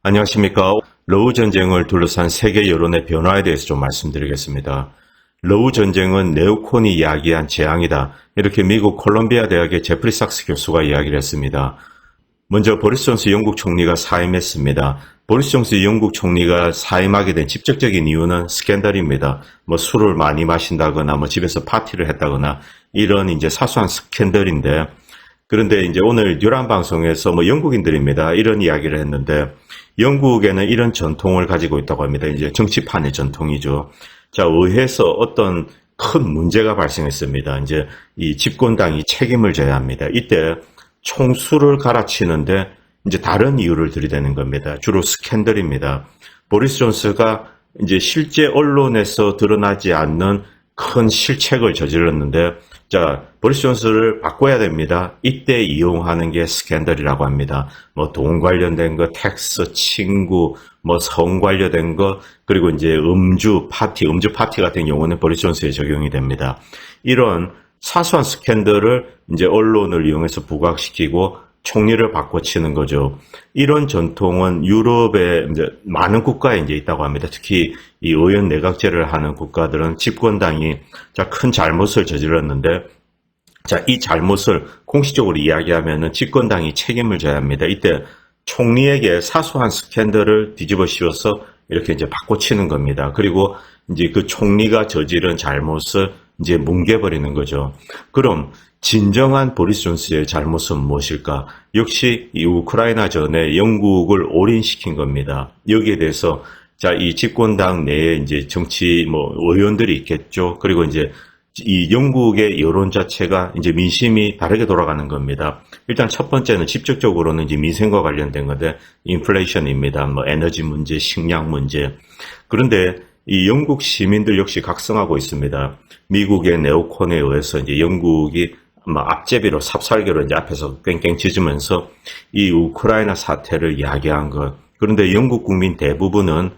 안녕하십니까. 러우 전쟁을 둘러싼 세계 여론의 변화에 대해서 좀 말씀드리겠습니다. 러우 전쟁은 네오콘이 이야기한 재앙이다. 이렇게 미국 콜롬비아 대학의 제프리 sak스 교수가 이야기를 했습니다. 먼저 보리스 존슨 영국 총리가 사임했습니다. 보리스 존슨 영국 총리가 사임하게 된 직접적인 이유는 스캔들입니다. 술을 많이 마신다거나 집에서 파티를 했다거나 이런 이제 사소한 스캔들인데, 그런데 이제 오늘 뉴란 방송에서 영국인들입니다. 이런 이야기를 했는데, 영국에는 이런 전통을 가지고 있다고 합니다. 이제 정치판의 전통이죠. 자, 의회에서 어떤 큰 문제가 발생했습니다. 이제 이 집권당이 책임을 져야 합니다. 이때 총수를 갈아치는데 이제 다른 이유를 들이대는 겁니다. 주로 스캔들입니다. 보리스 존슨가 이제 실제 언론에서 드러나지 않는 큰 실책을 저질렀는데, 자, 보리스 존슨을 바꿔야 됩니다. 이때 이용하는 게 스캔들이라고 합니다. 돈 관련된 거, 텍스, 친구, 성 관련된 거, 그리고 이제 음주 파티 같은 경우는 보리스 존슨에 적용이 됩니다. 이런 사소한 스캔들을 이제 언론을 이용해서 부각시키고 총리를 바꿔치는 거죠. 이런 전통은 유럽의 이제 많은 국가에 이제 있다고 합니다. 특히 이 의원 내각제를 하는 국가들은 집권당이 큰 잘못을 저질렀는데, 자, 이 잘못을 공식적으로 이야기하면은 집권당이 책임을 져야 합니다. 이때 총리에게 사소한 스캔들을 뒤집어 씌워서 이렇게 이제 바꿔치는 겁니다. 그리고 이제 그 총리가 저지른 잘못을 이제 뭉개버리는 거죠. 그럼 진정한 보리스 존슨의 잘못은 무엇일까? 역시 이 우크라이나 전에 영국을 올인시킨 겁니다. 여기에 대해서 자, 이 집권당 내에 이제 정치 의원들이 있겠죠. 그리고 이제 이 영국의 여론 자체가 이제 민심이 다르게 돌아가는 겁니다. 일단 첫 번째는 직접적으로는 이제 민생과 관련된 건데, 인플레이션입니다. 에너지 문제, 식량 문제. 그런데 이 영국 시민들 역시 각성하고 있습니다. 미국의 네오콘에 의해서 이제 영국이 앞제비로 삽살개로 이제 앞에서 깽깽 짖으면서 이 우크라이나 사태를 야기한 것. 그런데 영국 국민 대부분은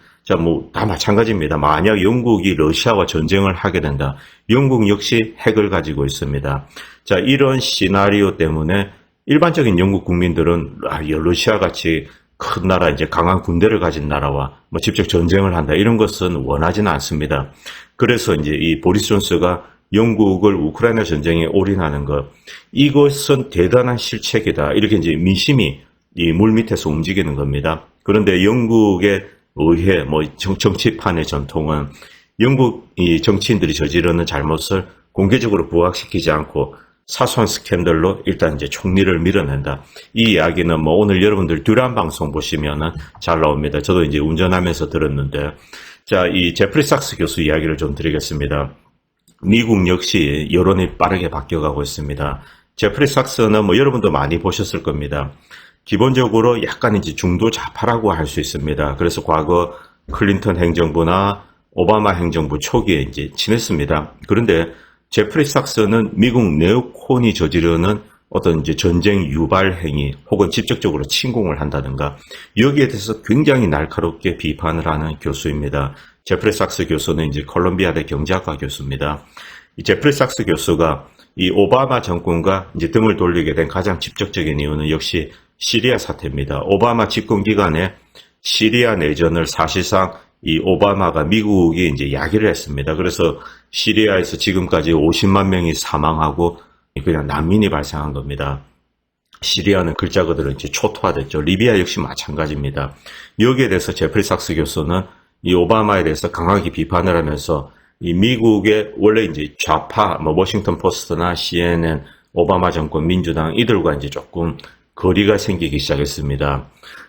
다 마찬가지입니다. 만약 영국이 러시아와 전쟁을 하게 된다. 영국 역시 핵을 가지고 있습니다. 자, 이런 시나리오 때문에 일반적인 영국 국민들은 러시아 같이 큰 나라, 이제 강한 군대를 가진 나라와 직접 전쟁을 한다. 이런 것은 원하지는 않습니다. 그래서 이제 이 보리스 존슨가 영국을 우크라이나 전쟁에 올인하는 것, 이것은 대단한 실책이다. 이렇게 이제 민심이 이 물 밑에서 움직이는 겁니다. 그런데 영국의 의회, 정치판의 전통은 영국 이 정치인들이 저지르는 잘못을 공개적으로 부각시키지 않고 사소한 스캔들로 일단 이제 총리를 밀어낸다. 이 이야기는 오늘 여러분들 듀란 방송 보시면은 잘 나옵니다. 저도 이제 운전하면서 들었는데, 자, 이 제프리 sak스 교수 이야기를 좀 드리겠습니다. 미국 역시 여론이 빠르게 바뀌어가고 있습니다. 제프리 sak스는 여러분도 많이 보셨을 겁니다. 기본적으로 약간 이제 중도 좌파라고 할 수 있습니다. 그래서 과거 클린턴 행정부나 오바마 행정부 초기에 이제 친했습니다. 그런데 제프리 sak스는 미국 네오콘이 저지르는 어떤 이제 전쟁 유발 행위 혹은 직접적으로 침공을 한다든가 여기에 대해서 굉장히 날카롭게 비판을 하는 교수입니다. 제프리 sak스 교수는 이제 콜롬비아대 경제학과 교수입니다. 이 제프리 sak스 교수가 이 오바마 정권과 이제 등을 돌리게 된 가장 직접적인 이유는 역시 시리아 사태입니다. 오바마 집권 기간에 시리아 내전을 사실상 이 오바마가 미국이 이제 야기를 했습니다. 그래서 시리아에서 지금까지 50만 명이 사망하고 그냥 난민이 발생한 겁니다. 시리아는 글자 그대로 이제 초토화됐죠. 리비아 역시 마찬가지입니다. 여기에 대해서 제프리 sak스 교수는 이 오바마에 대해서 강하게 비판을 하면서 이 미국의 원래 이제 좌파, 워싱턴 포스트나 CNN, 오바마 정권, 민주당 이들과 이제 조금 거리가 생기기 시작했습니다.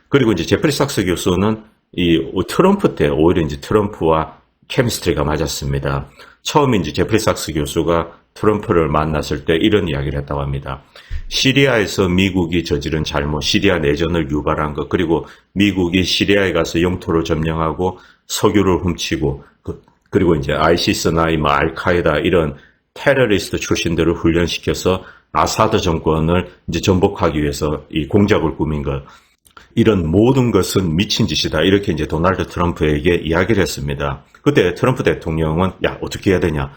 그리고 이제 제프리 sak스 교수는 이 트럼프 때 오히려 이제 트럼프와 케미스트리가 맞았습니다. 처음 이제 제프리 sak스 교수가 트럼프를 만났을 때 이런 이야기를 했다고 합니다. 시리아에서 미국이 저지른 잘못, 시리아 내전을 유발한 것, 그리고 미국이 시리아에 가서 영토를 점령하고 석유를 훔치고, 그리고 이제 아이시스나 알카에다 이런 테러리스트 출신들을 훈련시켜서 아사드 정권을 이제 전복하기 위해서 이 공작을 꾸민 것. 이런 모든 것은 미친 짓이다. 이렇게 이제 도널드 트럼프에게 이야기를 했습니다. 그때 트럼프 대통령은 어떻게 해야 되냐?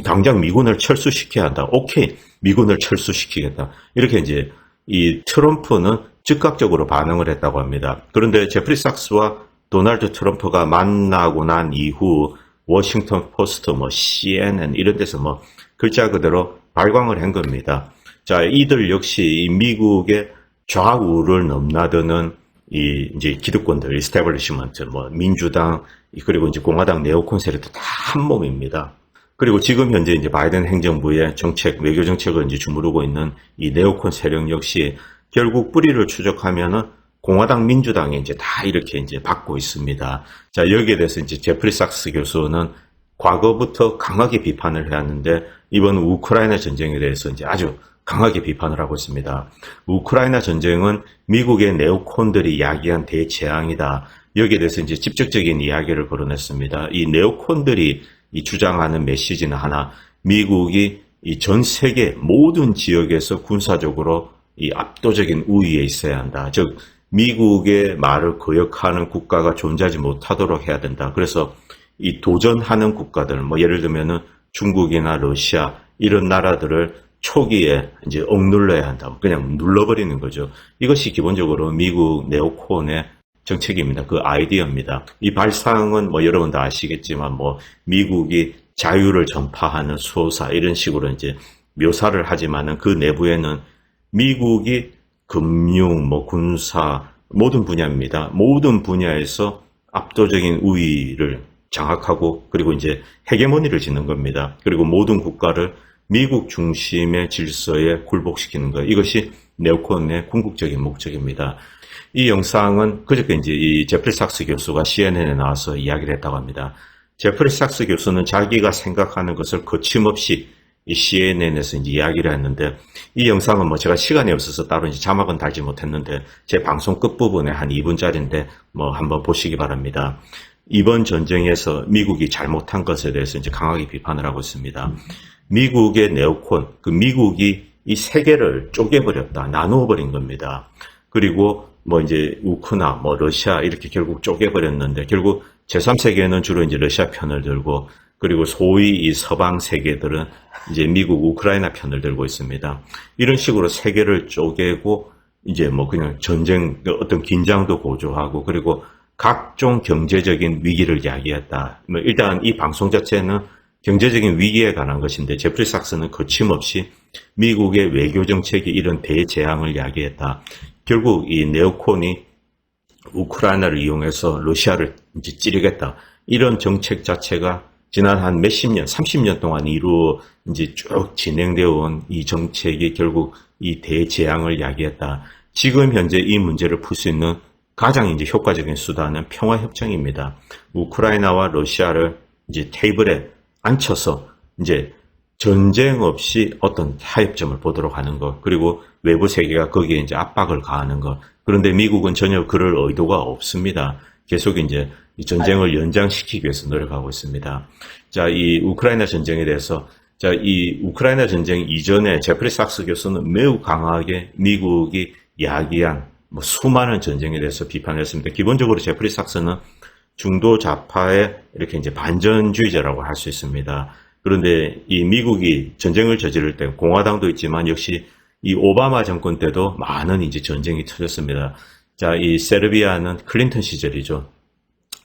당장 미군을 철수시켜야 한다. 오케이. 미군을 철수시키겠다. 이렇게 이제 이 트럼프는 즉각적으로 반응을 했다고 합니다. 그런데 제프리 삭스와 도널드 트럼프가 만나고 난 이후 워싱턴 포스트, CNN 이런 데서 글자 그대로 발광을 한 겁니다. 자, 이들 역시 미국의 좌우를 넘나드는 이제 기득권들, 이스태블리시먼트, 민주당, 그리고 이제 공화당 네오콘 세력도 다 한 몸입니다. 그리고 지금 현재 이제 바이든 행정부의 정책, 외교 정책을 이제 주무르고 있는 이 네오콘 세력 역시 결국 뿌리를 추적하면은 공화당, 민주당이 이제 다 이렇게 이제 받고 있습니다. 자, 여기에 대해서 이제 제프리 삭스 교수는 과거부터 강하게 비판을 해왔는데 이번 우크라이나 전쟁에 대해서 이제 아주 강하게 비판을 하고 있습니다. 우크라이나 전쟁은 미국의 네오콘들이 야기한 대재앙이다. 여기에 대해서 이제 직접적인 이야기를 거론했습니다. 이 네오콘들이 이 주장하는 메시지는 하나, 미국이 이 전 세계 모든 지역에서 군사적으로 이 압도적인 우위에 있어야 한다. 즉, 미국의 말을 거역하는 국가가 존재하지 못하도록 해야 된다. 그래서 이 도전하는 국가들, 예를 들면은 중국이나 러시아 이런 나라들을 초기에 이제 억눌러야 한다. 그냥 눌러버리는 거죠. 이것이 기본적으로 미국 네오콘의 정책입니다. 그 아이디어입니다. 이 발상은 여러분 다 아시겠지만 미국이 자유를 전파하는 수호사 이런 식으로 이제 묘사를 하지만은 그 내부에는 미국이 금융, 군사 모든 분야입니다. 모든 분야에서 압도적인 우위를 장악하고 그리고 이제 헤게모니를 짓는 겁니다. 그리고 모든 국가를 미국 중심의 질서에 굴복시키는 것. 이것이 네오콘의 궁극적인 목적입니다. 이 영상은 그저께 이제 이 제프리 삭스 교수가 CNN에 나와서 이야기를 했다고 합니다. 제프리 삭스 교수는 자기가 생각하는 것을 거침없이 이 CNN에서 이제 이야기를 했는데 이 영상은 제가 시간이 없어서 따로 이제 자막은 달지 못했는데 제 방송 끝부분에 한 2분짜리인데 한번 보시기 바랍니다. 이번 전쟁에서 미국이 잘못한 것에 대해서 이제 강하게 비판을 하고 있습니다. 미국의 네오콘, 그 미국이 이 세계를 쪼개버렸다, 나누어버린 겁니다. 그리고 이제 우크나 러시아 이렇게 결국 쪼개버렸는데 결국 제3세계는 주로 이제 러시아 편을 들고 그리고 소위 이 서방 세계들은 이제 미국, 우크라이나 편을 들고 있습니다. 이런 식으로 세계를 쪼개고 이제 그냥 전쟁, 어떤 긴장도 고조하고 그리고 각종 경제적인 위기를 야기했다. 일단 이 방송 자체는 경제적인 위기에 관한 것인데 제프리 삭스는 거침없이 미국의 외교 정책이 이런 대재앙을 야기했다. 결국 이 네오콘이 우크라이나를 이용해서 러시아를 이제 찌르겠다. 이런 정책 자체가 지난 한 몇십 년, 30년 동안 이루어 이제 쭉 진행되어 온 이 정책이 결국 이 대재앙을 야기했다. 지금 현재 이 문제를 풀 수 있는 가장 이제 효과적인 수단은 평화협정입니다. 우크라이나와 러시아를 이제 테이블에 앉혀서 이제 전쟁 없이 어떤 타협점을 보도록 하는 것, 그리고 외부 세계가 거기에 이제 압박을 가하는 것. 그런데 미국은 전혀 그럴 의도가 없습니다. 계속 이제 이 전쟁을 연장시키기 위해서 노력하고 있습니다. 자, 이 우크라이나 전쟁에 대해서, 자, 이 우크라이나 전쟁 이전에 제프리 삭스 교수는 매우 강하게 미국이 야기한 수많은 전쟁에 대해서 비판을 했습니다. 기본적으로 제프리 삭스는 중도 좌파의 이렇게 이제 반전주의자라고 할 수 있습니다. 그런데 이 미국이 전쟁을 저지를 때 공화당도 있지만 역시 이 오바마 정권 때도 많은 이제 전쟁이 터졌습니다. 자, 이 세르비아는 클린턴 시절이죠.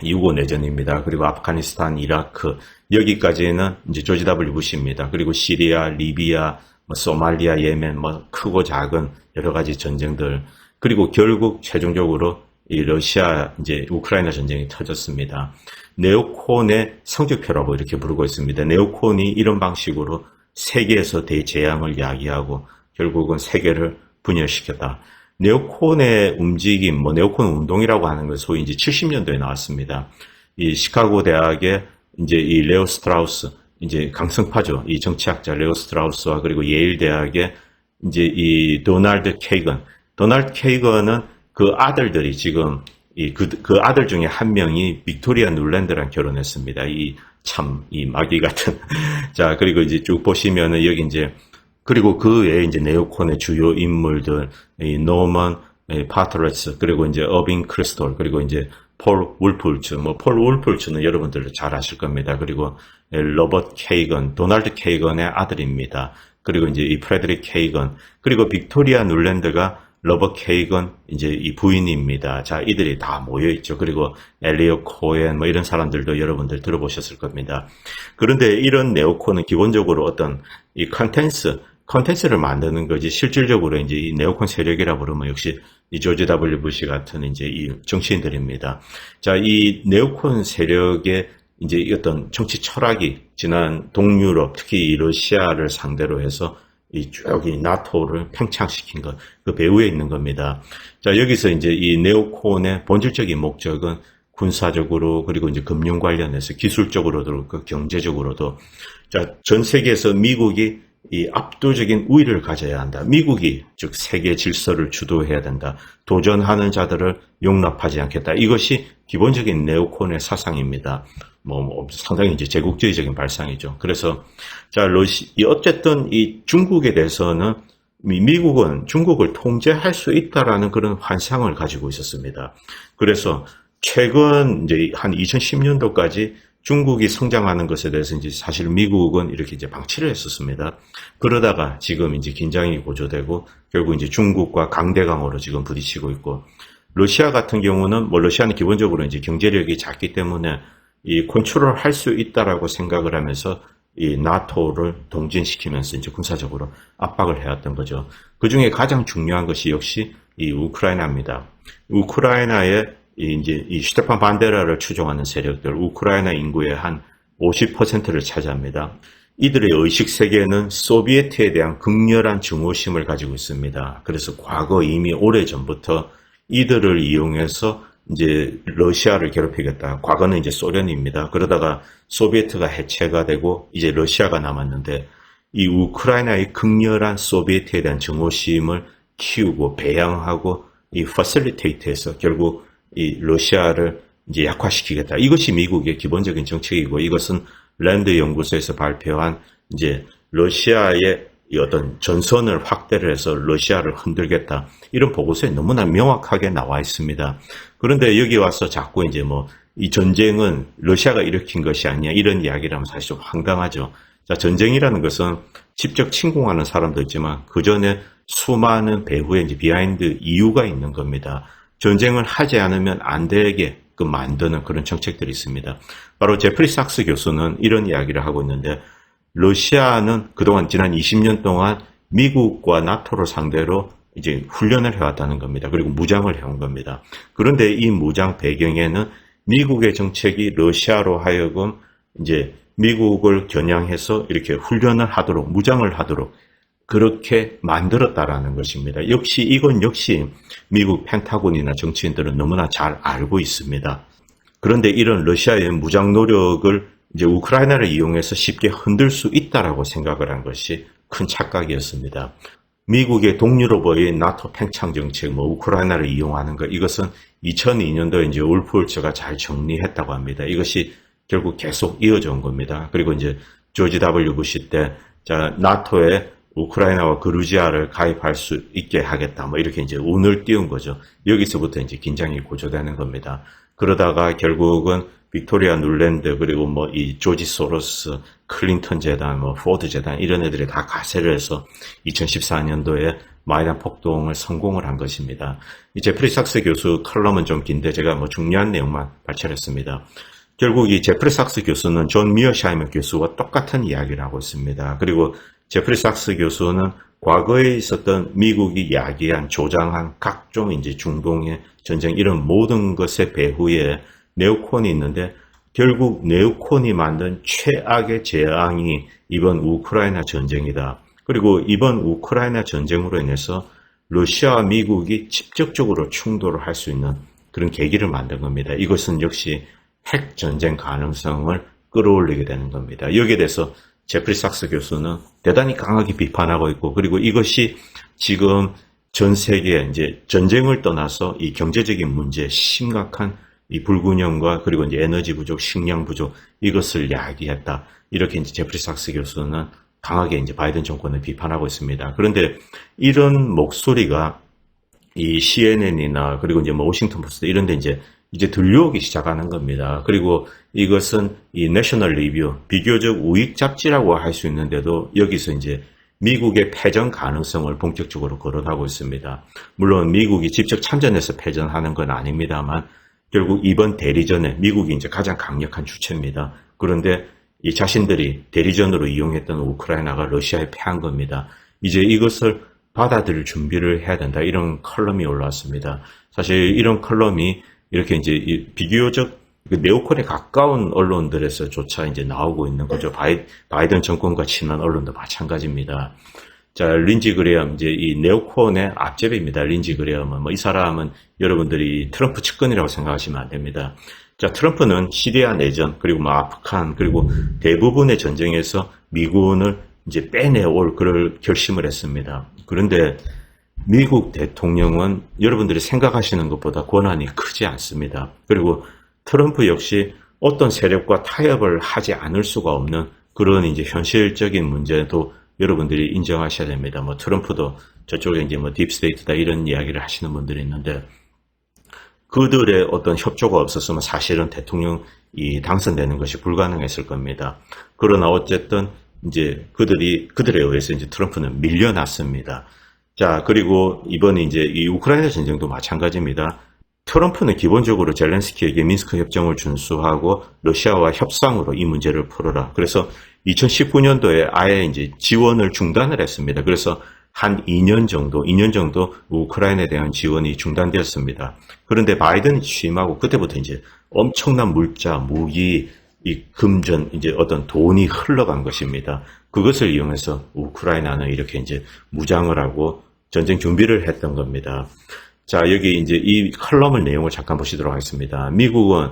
유고 내전입니다. 그리고 아프가니스탄, 이라크, 여기까지는 이제 조지 W 부시입니다. 그리고 시리아, 리비아, 소말리아, 예멘, 크고 작은 여러 가지 전쟁들. 그리고 결국 최종적으로 이 러시아, 이제 우크라이나 전쟁이 터졌습니다. 네오콘의 성적표라고 이렇게 부르고 있습니다. 네오콘이 이런 방식으로 세계에서 대재앙을 야기하고 결국은 세계를 분열시켰다. 네오콘의 움직임, 네오콘 운동이라고 하는 건 소위 이제 70년도에 나왔습니다. 이 시카고 대학의 이제 이 레오 스트라우스, 이제 강성파죠. 이 정치학자 레오 스트라우스와 그리고 예일 대학의 이제 이 도널드 케이건은 그 아들들이 지금 그 아들 중에 한 명이 빅토리아 눌랜드랑 결혼했습니다. 이 마귀 같은. 자, 그리고 이제 쭉 보시면은 여기 이제 그리고 그 외에 이제 네오콘의 주요 인물들, 이 노먼 파트레츠, 그리고 이제 어빙 크리스톨, 그리고 이제 폴 울프울츠, 폴 울프울츠는 여러분들 잘 아실 겁니다. 그리고 로버트 케이건, 도널드 케이건의 아들입니다. 그리고 이제 이 프레드릭 케이건, 그리고 빅토리아 눌랜드가 러버 케이건 이제 이 부인입니다. 자, 이들이 다 모여 있죠. 그리고 엘리엇 코엔 뭐 이런 사람들도 여러분들 들어보셨을 겁니다. 그런데 이런 네오콘은 기본적으로 어떤 이 컨텐츠를 만드는 거지 실질적으로 이제 이 네오콘 세력이라 부르면 역시 이 조지 W 부시 같은 이제 이 정치인들입니다. 자, 이 네오콘 세력의 이제 어떤 정치 철학이 지난 동유럽, 특히 이 러시아를 상대로 해서 이 쭉 이 나토를 팽창시킨 것, 그 배후에 있는 겁니다. 자, 여기서 이제 이 네오콘의 본질적인 목적은 군사적으로 그리고 이제 금융 관련해서 기술적으로도 그렇고 경제적으로도 자, 전 세계에서 미국이 이 압도적인 우위를 가져야 한다. 미국이 즉 세계 질서를 주도해야 된다. 도전하는 자들을 용납하지 않겠다. 이것이 기본적인 네오콘의 사상입니다. 상당히 이제 제국주의적인 발상이죠. 그래서, 자, 어쨌든 이 중국에 대해서는 미국은 중국을 통제할 수 있다라는 그런 환상을 가지고 있었습니다. 그래서 최근 이제 한 2010년도까지 중국이 성장하는 것에 대해서 이제 사실 미국은 이렇게 이제 방치를 했었습니다. 그러다가 지금 이제 긴장이 고조되고 결국 이제 중국과 강대강으로 지금 부딪히고 있고 러시아 같은 경우는 러시아는 기본적으로 이제 경제력이 작기 때문에 이 컨트롤 할 수 있다라고 생각을 하면서 이 나토를 동진시키면서 이제 군사적으로 압박을 해왔던 거죠. 그 중에 가장 중요한 것이 역시 이 우크라이나입니다. 우크라이나의 이제 이 슈테판 반데라를 추종하는 세력들, 우크라이나 인구의 한 50%를 차지합니다. 이들의 의식 세계는 소비에트에 대한 극렬한 증오심을 가지고 있습니다. 그래서 과거 이미 오래전부터 이들을 이용해서 이제 러시아를 괴롭히겠다. 과거는 이제 소련입니다. 그러다가 소비에트가 해체가 되고 이제 러시아가 남았는데 이 우크라이나의 극렬한 소비에트에 대한 증오심을 키우고 배양하고 이 퍼실리테이트해서 결국 이 러시아를 이제 약화시키겠다. 이것이 미국의 기본적인 정책이고 이것은 랜드 연구소에서 발표한 이제 러시아의 이 어떤 전선을 확대를 해서 러시아를 흔들겠다. 이런 보고서에 너무나 명확하게 나와 있습니다. 그런데 여기 와서 자꾸 이제 이 전쟁은 러시아가 일으킨 것이 아니냐 이런 이야기를 하면 사실 좀 황당하죠. 자, 전쟁이라는 것은 직접 침공하는 사람도 있지만 그 전에 수많은 배후에 이제 비하인드 이유가 있는 겁니다. 전쟁을 하지 않으면 안 되게 만드는 그런 정책들이 있습니다. 바로 제프리 sak스 교수는 이런 이야기를 하고 있는데 러시아는 그동안 지난 20년 동안 미국과 나토를 상대로 이제 훈련을 해왔다는 겁니다. 그리고 무장을 해온 겁니다. 그런데 이 무장 배경에는 미국의 정책이 러시아로 하여금 이제 미국을 겨냥해서 이렇게 훈련을 하도록, 무장을 하도록 그렇게 만들었다라는 것입니다. 이건 역시 미국 펜타곤이나 정치인들은 너무나 잘 알고 있습니다. 그런데 이런 러시아의 무장 노력을 이제 우크라이나를 이용해서 쉽게 흔들 수 있다라고 생각을 한 것이 큰 착각이었습니다. 미국의 동유럽의 나토 팽창 정책, 우크라이나를 이용하는 것, 이것은 2002년도에 이제 울프홀츠가 잘 정리했다고 합니다. 이것이 결국 계속 이어져 온 겁니다. 그리고 이제 조지 W 부시 때, 나토에 우크라이나와 그루지아를 가입할 수 있게 하겠다. 이렇게 이제 운을 띄운 거죠. 여기서부터 이제 긴장이 고조되는 겁니다. 그러다가 결국은 빅토리아 눌랜드 그리고 이 조지 소로스, 클린턴 재단, 포드 재단 이런 애들이 다 가세를 해서 2014년도에 마이단 폭동을 성공을 한 것입니다. 이 제프리 sak스 교수 칼럼은 좀 긴데 제가 중요한 내용만 발췌했습니다. 결국 이 제프리 sak스 교수는 존 미어샤이머 교수와 똑같은 이야기를 하고 있습니다. 그리고 제프리 sak스 교수는 과거에 있었던 미국이 야기한, 조장한 각종 이제 중동의 전쟁 이런 모든 것의 배후에 네오콘이 있는데 결국 네오콘이 만든 최악의 재앙이 이번 우크라이나 전쟁이다. 그리고 이번 우크라이나 전쟁으로 인해서 러시아와 미국이 직접적으로 충돌을 할 수 있는 그런 계기를 만든 겁니다. 이것은 역시 핵 전쟁 가능성을 끌어올리게 되는 겁니다. 여기에 대해서 제프리 sak스 교수는 대단히 강하게 비판하고 있고 그리고 이것이 지금 전 세계에 이제 전쟁을 떠나서 이 경제적인 문제, 심각한 이 불균형과 그리고 이제 에너지 부족, 식량 부족 이것을 야기했다. 이렇게 이제 제프리 sak스 교수는 강하게 이제 바이든 정권을 비판하고 있습니다. 그런데 이런 목소리가 이 CNN이나 그리고 이제 워싱턴 포스트 이런 데 이제 들려오기 시작하는 겁니다. 그리고 이것은 이 내셔널 리뷰, 비교적 우익 잡지라고 할 수 있는데도 여기서 이제 미국의 패전 가능성을 본격적으로 거론하고 있습니다. 물론 미국이 직접 참전해서 패전하는 건 아닙니다만 결국 이번 대리전에 미국이 이제 가장 강력한 주체입니다. 그런데 이 자신들이 대리전으로 이용했던 우크라이나가 러시아에 패한 겁니다. 이제 이것을 받아들일 준비를 해야 된다. 이런 컬럼이 올라왔습니다. 사실 이런 컬럼이 이렇게 이제 비교적 네오콘에 가까운 언론들에서조차 이제 나오고 있는 거죠. 바이든 정권과 친한 언론도 마찬가지입니다. 자, 린지 그레엄, 이제 이 네오콘의 앞제비입니다. 린지 그레엄은. 이 사람은 여러분들이 트럼프 측근이라고 생각하시면 안 됩니다. 자, 트럼프는 시리아 내전, 그리고 아프간, 그리고 대부분의 전쟁에서 미군을 이제 빼내올 그럴 결심을 했습니다. 그런데 미국 대통령은 여러분들이 생각하시는 것보다 권한이 크지 않습니다. 그리고 트럼프 역시 어떤 세력과 타협을 하지 않을 수가 없는 그런 이제 현실적인 문제도 여러분들이 인정하셔야 됩니다. 트럼프도 저쪽에 이제 딥스테이트다 이런 이야기를 하시는 분들이 있는데 그들의 어떤 협조가 없었으면 사실은 대통령이 당선되는 것이 불가능했을 겁니다. 그러나 어쨌든 이제 그들에 의해서 이제 트럼프는 밀려났습니다. 자, 그리고 이번에 이제 이 우크라이나 전쟁도 마찬가지입니다. 트럼프는 기본적으로 젤렌스키에게 미न्스크 협정을 준수하고 러시아와 협상으로 이 문제를 풀어라. 그래서 2019년도에 아예 이제 지원을 중단을 했습니다. 그래서 한 2년 정도 우크라이나에 대한 지원이 중단되었습니다. 그런데 바이든이 취임하고 그때부터 이제 엄청난 물자, 무기, 이 금전, 이제 어떤 돈이 흘러간 것입니다. 그것을 이용해서 우크라이나는 이렇게 이제 무장을 하고 전쟁 준비를 했던 겁니다. 자, 여기 이제 이 컬럼의 내용을 잠깐 보시도록 하겠습니다. 미국은,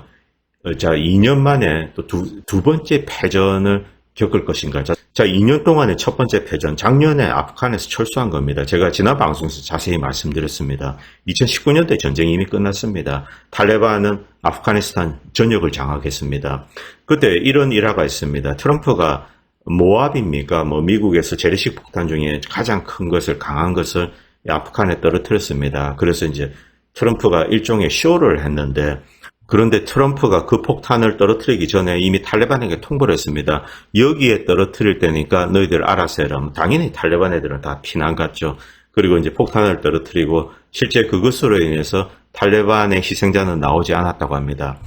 2년 만에 또 두 번째 패전을 겪을 것인가. 자, 2년 동안의 첫 번째 패전, 작년에 아프간에서 철수한 겁니다. 제가 지난 방송에서 자세히 말씀드렸습니다. 2019년도에 전쟁이 이미 끝났습니다. 탈레반은 아프가니스탄 전역을 장악했습니다. 그때 이런 일화가 있습니다. 트럼프가 모압입니까? 미국에서 재래식 폭탄 중에 가장 큰 것을, 강한 것을 아프간에 떨어뜨렸습니다. 그래서 이제 트럼프가 일종의 쇼를 했는데, 그런데 트럼프가 그 폭탄을 떨어뜨리기 전에 이미 탈레반에게 통보를 했습니다. 여기에 떨어뜨릴 때니까 너희들 알아서 해라. 당연히 탈레반 애들은 다 피난 갔죠. 그리고 이제 폭탄을 떨어뜨리고 실제 그것으로 인해서 탈레반의 희생자는 나오지 않았다고 합니다.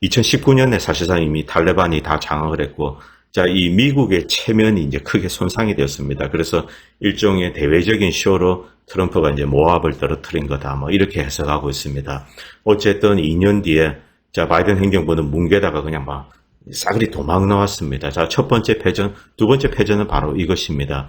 2019년에 사실상 이미 탈레반이 다 장악을 했고, 자, 이 미국의 체면이 이제 크게 손상이 되었습니다. 그래서 일종의 대외적인 쇼로 트럼프가 이제 모압을 떨어뜨린 거다. 이렇게 해석하고 있습니다. 어쨌든 2년 뒤에, 자, 바이든 행정부는 뭉개다가 그냥 싸그리 도망 나왔습니다. 자, 첫 번째 패전, 두 번째 패전은 바로 이것입니다.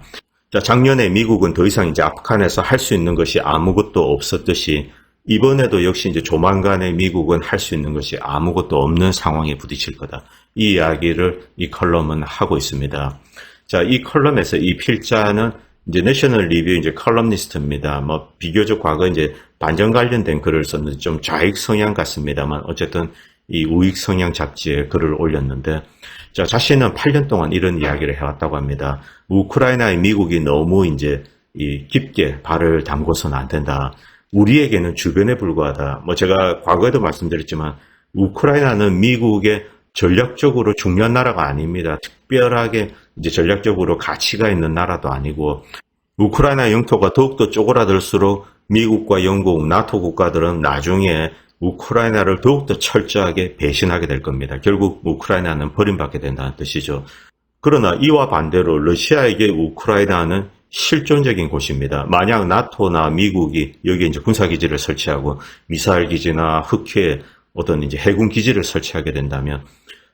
자, 작년에 미국은 더 이상 이제 아프간에서 할 수 있는 것이 아무것도 없었듯이 이번에도 역시 이제 조만간에 미국은 할 수 있는 것이 아무것도 없는 상황에 부딪힐 거다. 이 이야기를 이 컬럼은 하고 있습니다. 자, 이 컬럼에서 이 필자는 이제 내셔널 리뷰 이제 컬럼니스트입니다. 비교적 과거 이제 반전 관련된 글을 썼는데 좀 좌익 성향 같습니다만 어쨌든 이 우익 성향 잡지에 글을 올렸는데, 자, 자신은 8년 동안 이런 이야기를 해왔다고 합니다. 우크라이나에 미국이 너무 이제 이 깊게 발을 담궈서는 안 된다. 우리에게는 주변에 불과하다. 제가 과거에도 말씀드렸지만 우크라이나는 미국의 전략적으로 중요한 나라가 아닙니다. 특별하게 이제 전략적으로 가치가 있는 나라도 아니고, 우크라이나 영토가 더욱더 쪼그라들수록 미국과 영국, 나토 국가들은 나중에 우크라이나를 더욱더 철저하게 배신하게 될 겁니다. 결국 우크라이나는 버림받게 된다는 뜻이죠. 그러나 이와 반대로 러시아에게 우크라이나는 실존적인 곳입니다. 만약 나토나 미국이 여기에 이제 군사기지를 설치하고 미사일 기지나 흑해 어떤 이제 해군 기지를 설치하게 된다면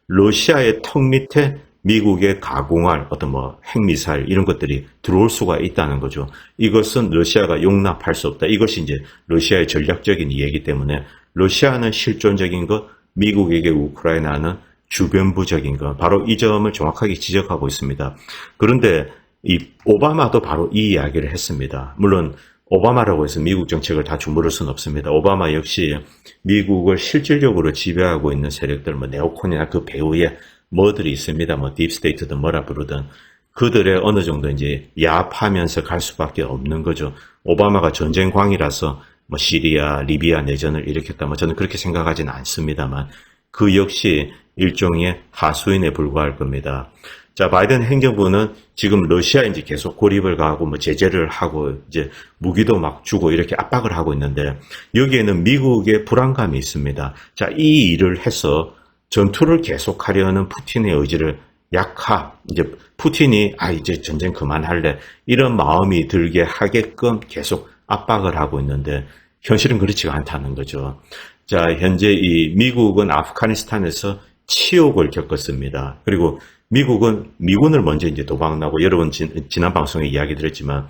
러시아의 턱 밑에 미국의 가공할 어떤 핵미사일 이런 것들이 들어올 수가 있다는 거죠. 이것은 러시아가 용납할 수 없다. 이것이 이제 러시아의 전략적인 이해이기 때문에 러시아는 실존적인 것, 미국에게 우크라이나는 주변부적인 것, 바로 이 점을 정확하게 지적하고 있습니다. 그런데 이 오바마도 바로 이 이야기를 했습니다. 물론 오바마라고 해서 미국 정책을 다 주무를 수는 없습니다. 오바마 역시 미국을 실질적으로 지배하고 있는 세력들, 네오콘이나 그 배후에 뭐들이 있습니다. 딥스테이트든 뭐라 부르든 그들의 어느 정도 이제 야합하면서 갈 수밖에 없는 거죠. 오바마가 전쟁광이라서 시리아, 리비아 내전을 일으켰다. 저는 그렇게 생각하지는 않습니다만 그 역시 일종의 하수인에 불과할 겁니다. 자, 바이든 행정부는 지금 러시아에 이제 계속 고립을 가고 뭐 제재를 하고 이제 무기도 막 주고 이렇게 압박을 하고 있는데 여기에는 미국의 불안감이 있습니다. 자, 이 일을 해서 전투를 계속하려는 푸틴의 의지를 이제 푸틴이 이제 전쟁 그만할래 이런 마음이 들게 하게끔 계속 압박을 하고 있는데 현실은 그렇지가 않다는 거죠. 자, 현재 이 미국은 아프가니스탄에서 치욕을 겪었습니다. 그리고 미국은 미군을 먼저 이제 도망나고 여러분 지난 방송에 이야기 드렸지만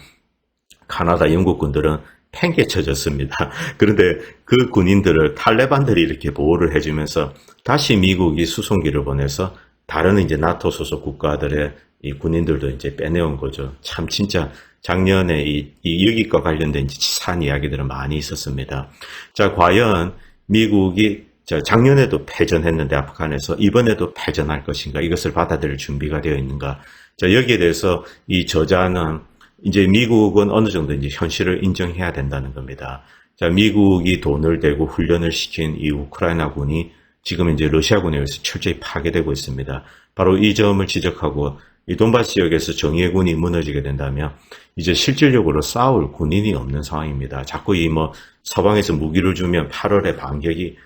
카나다, 영국군들은 팽개쳐졌습니다. 그런데 그 군인들을 탈레반들이 이렇게 보호를 해주면서 다시 미국이 수송기를 보내서 다른 이제 나토 소속 국가들의 이 군인들도 이제 빼내온 거죠. 참 진짜 작년에 이 여기과 관련된 치사한 이야기들은 많이 있었습니다. 자, 과연 미국이 작년에도 패전했는데 아프간에서 이번에도 패전할 것인가? 이것을 받아들일 준비가 되어 있는가? 자, 여기에 대해서 이 저자는 이제 미국은 어느 정도 이제 현실을 인정해야 된다는 겁니다. 자, 미국이 돈을 대고 훈련을 시킨 이 우크라이나 군이 지금 이제 러시아군에 의해서 철저히 파괴되고 있습니다. 바로 이 점을 지적하고 이 돈바스 지역에서 정예군이 무너지게 된다면 이제 실질적으로 싸울 군인이 없는 상황입니다. 자꾸 서방에서 무기를 주면 8월에 반격이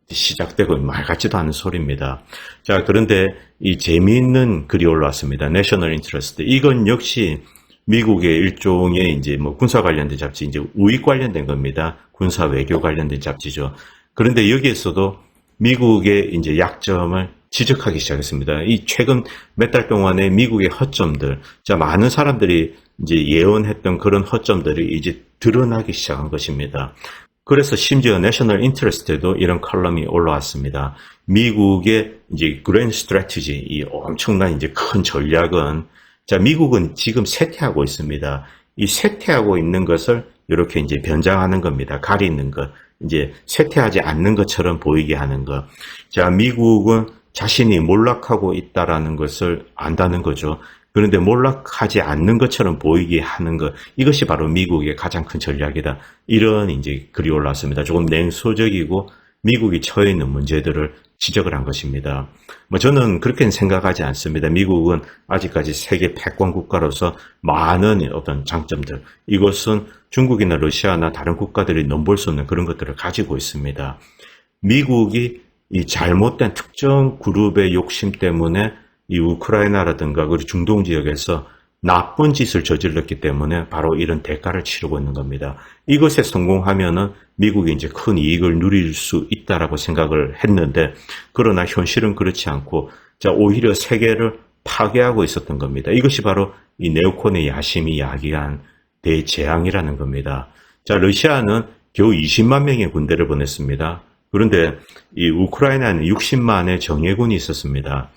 시작되고 말 같지도 않은 소리입니다. 자, 그런데 이 재미있는 글이 올라왔습니다. 내셔널 인트러스트. 이건 역시 미국의 일종의 이제 군사 관련된 잡지, 이제 우익 관련된 겁니다. 군사 외교 관련된 잡지죠. 그런데 여기에서도 미국의 이제 약점을 지적하기 시작했습니다. 이 최근 몇 달 동안의 미국의 허점들, 자, 많은 사람들이 이제 예언했던 그런 허점들이 이제 드러나기 시작한 것입니다. 그래서 심지어 내셔널 인터레스트에도 이런 컬럼이 올라왔습니다. 미국의 이제 그랜드 스트래티지, 이 엄청난 이제 큰 전략은, 자, 미국은 지금 쇠퇴하고 있습니다. 이 쇠퇴하고 있는 것을 이렇게 이제 변장하는 겁니다. 가리는 것. 이제 쇠퇴하지 않는 것처럼 보이게 하는 것. 자, 미국은 자신이 몰락하고 있다라는 것을 안다는 거죠. 그런데 몰락하지 않는 것처럼 보이게 하는 것, 이것이 바로 미국의 가장 큰 전략이다. 이런 이제 글이 올라왔습니다. 조금 냉소적이고 미국이 처해 있는 문제들을 지적을 한 것입니다. 저는 그렇게는 생각하지 않습니다. 미국은 아직까지 세계 패권 국가로서 많은 어떤 장점들, 이것은 중국이나 러시아나 다른 국가들이 넘볼 수 없는 그런 것들을 가지고 있습니다. 미국이 이 잘못된 특정 그룹의 욕심 때문에 이 우크라이나라든가 그리고 중동 지역에서 나쁜 짓을 저질렀기 때문에 바로 이런 대가를 치르고 있는 겁니다. 이것에 성공하면은 미국이 이제 큰 이익을 누릴 수 있다라고 생각을 했는데, 그러나 현실은 그렇지 않고, 자, 오히려 세계를 파괴하고 있었던 겁니다. 이것이 바로 이 네오콘의 야심이 야기한 대재앙이라는 겁니다. 자, 러시아는 겨우 20만 명의 군대를 보냈습니다. 그런데 이 우크라이나는 60만의 정예군이 있었습니다.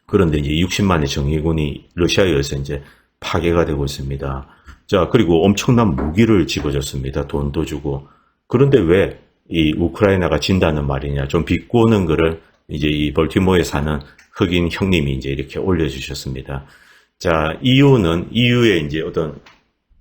그런데 이제 60만의 정예군이 러시아에 의해서 이제 파괴가 되고 있습니다. 자, 그리고 엄청난 무기를 집어줬습니다. 돈도 주고. 그런데 왜 이 우크라이나가 진다는 말이냐. 좀 비꼬는 글을 이제 이 벌티모어에 사는 흑인 형님이 이제 이렇게 올려주셨습니다. 자, EU에 이제 어떤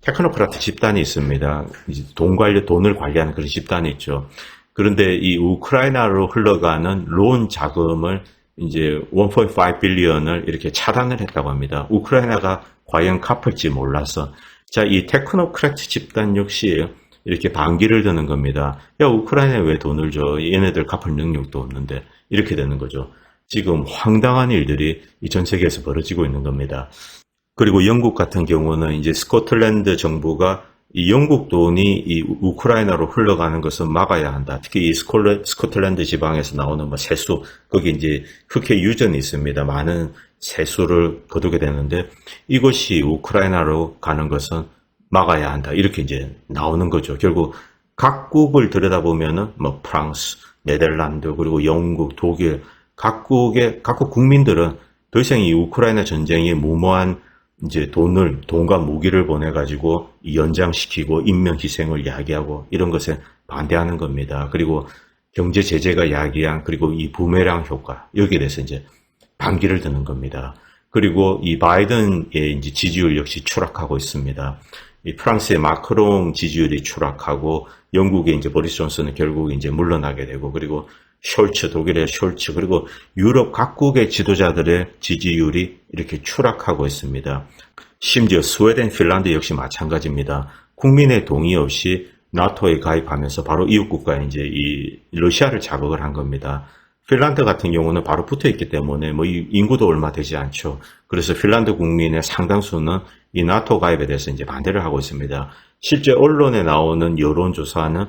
테크노크라트 집단이 있습니다. 이제 돈을 관리하는 그런 집단이 있죠. 그런데 이 우크라이나로 흘러가는 론 자금을 이제 1.5 빌리언을 이렇게 차단을 했다고 합니다. 우크라이나가 과연 갚을지 몰라서. 자, 이 테크노크라트 집단 역시 이렇게 반기를 드는 겁니다. 야, 우크라이나에 왜 돈을 줘? 얘네들 갚을 능력도 없는데. 이렇게 되는 거죠. 지금 황당한 일들이 이 전 세계에서 벌어지고 있는 겁니다. 그리고 영국 같은 경우는 이제 스코틀랜드 정부가 이 영국 돈이 이 우크라이나로 흘러가는 것은 막아야 한다. 특히 이 스코틀랜드 지방에서 나오는 세수, 거기 이제 흑해 유전이 있습니다. 많은 세수를 거두게 되는데 이것이 우크라이나로 가는 것은 막아야 한다. 이렇게 이제 나오는 거죠. 결국 각국을 들여다보면은 프랑스, 네덜란드, 그리고 영국, 독일, 각국 국민들은 더 이상 이 우크라이나 전쟁이 무모한 이제 돈과 무기를 보내가지고 연장시키고 인명 희생을 야기하고 이런 것에 반대하는 겁니다. 그리고 경제 제재가 야기한 그리고 이 부메랑 효과, 여기에 대해서 이제 반기를 드는 겁니다. 그리고 이 바이든의 이제 지지율 역시 추락하고 있습니다. 이 프랑스의 마크롱 지지율이 추락하고 영국의 이제 보리스 존슨은 결국 이제 물러나게 되고, 그리고 숄츠, 독일의 숄츠, 그리고 유럽 각국의 지도자들의 지지율이 이렇게 추락하고 있습니다. 심지어 스웨덴, 핀란드 역시 마찬가지입니다. 국민의 동의 없이 나토에 가입하면서 바로 이웃 국가에 이제 이 러시아를 자극을 한 겁니다. 핀란드 같은 경우는 바로 붙어 있기 때문에 뭐 인구도 얼마 되지 않죠. 그래서 핀란드 국민의 상당수는 이 나토 가입에 대해서 이제 반대를 하고 있습니다. 실제 언론에 나오는 여론조사는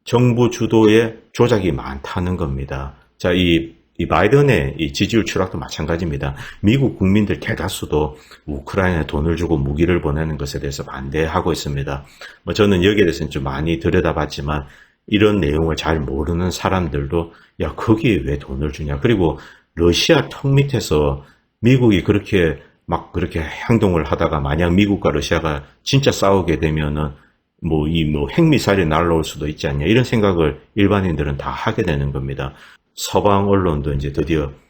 정부 주도의 조작이 많다는 겁니다. 자, 이 바이든의 이 지지율 추락도 마찬가지입니다. 미국 국민들 대다수도 우크라이나에 돈을 주고 무기를 보내는 것에 대해서 반대하고 있습니다. 뭐 저는 여기에 대해서는 좀 많이 들여다봤지만 이런 내용을 잘 모르는 사람들도 야, 거기에 왜 돈을 주냐. 그리고 러시아 턱 밑에서 미국이 그렇게 행동을 하다가 만약 미국과 러시아가 진짜 싸우게 되면은 뭐 핵미사일이 날라올 수도 있지 않냐. 이런 생각을 일반인들은 다 하게 되는 겁니다. 서방 언론도 이제 드디어